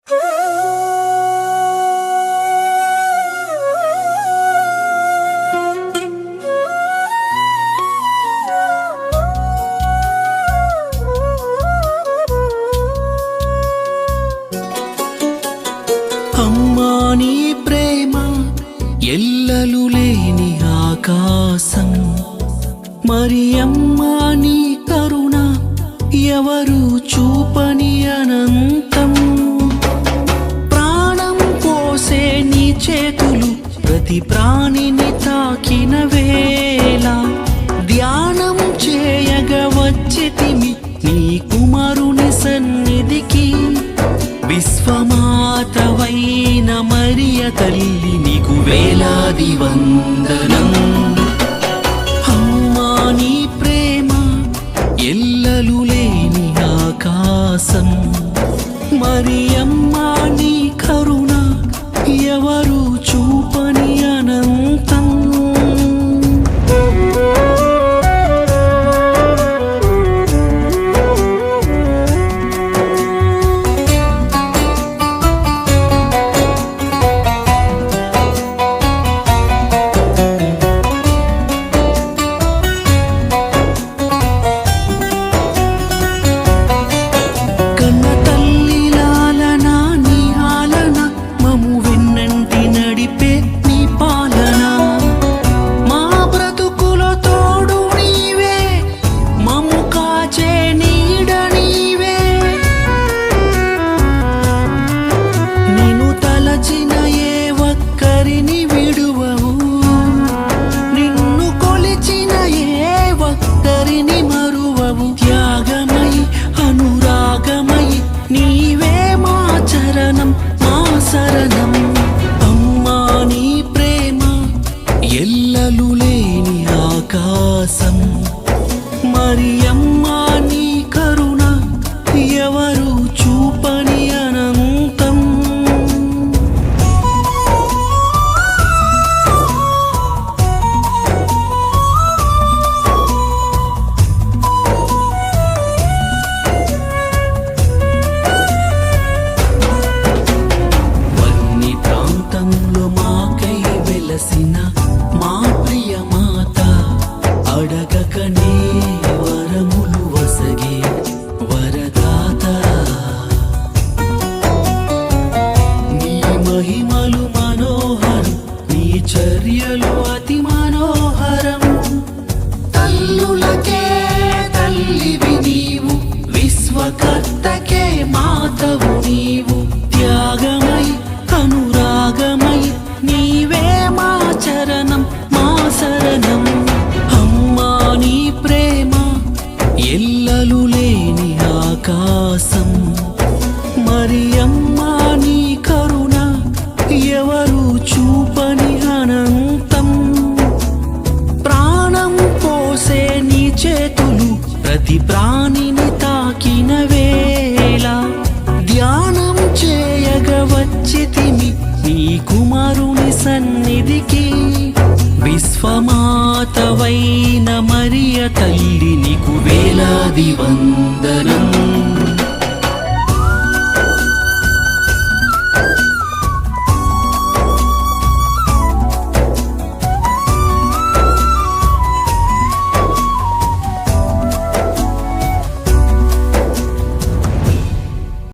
అమ్మా నీ ప్రేమ ఎల్లలు లేని ఆకాశం, మరి అమ్మా నీ కరుణ ఎవరు చూపని అనంతం. ప్రాణం పోసే నీ చేతులు ప్రతి ప్రాణిని తాకిన వేళ, ధ్యానం చేయగా వచ్చితిమి నీ కుమారుని సన్నిధికి. విశ్వమాతవైన మరియ తల్లి నీకు వేలాది వందనం. అమ్మా నీ ప్రేమ ఎల్లలు లేని ఆకాశం, మరి అమ్మా నీ కరుణ ఎవరు చూపని అనంతం. ఎల్లలు లేని ఆకాశం, మరి అమ్మా నీ కరుణ ఎవరు చూపని అనంతం. వన్ని ప్రాంతంలో మాకై వెలసిన మా ప్రియ మాత, అడగకనే వరములు వసగే వరదాత. నీ మహిమలు మనోహరం, నీ చర్యలు అతి మనోహరం. తల్లులకే తల్లివి నీవు, విశ్వకర్తకే మాతవు నీవు. త్యాగమై అనురాగమై నీవే మా చరణం మా శరణం. అమ్మా నీ ప్రేమ ఎల్లలు లేని ఆకాశం, మరి అమ్మా నీ కరుణ ఎవరు చూపని అనంతం. ప్రాణం పోసే నీ చేతులు ప్రతి ప్రాణిని తాకిన వేళ, ధ్యానం చేయగా వచ్చితిమి నీ కుమారుని సన్నిధికి. విశ్వమాతవైన మరియ తల్లి నీకు వేలాది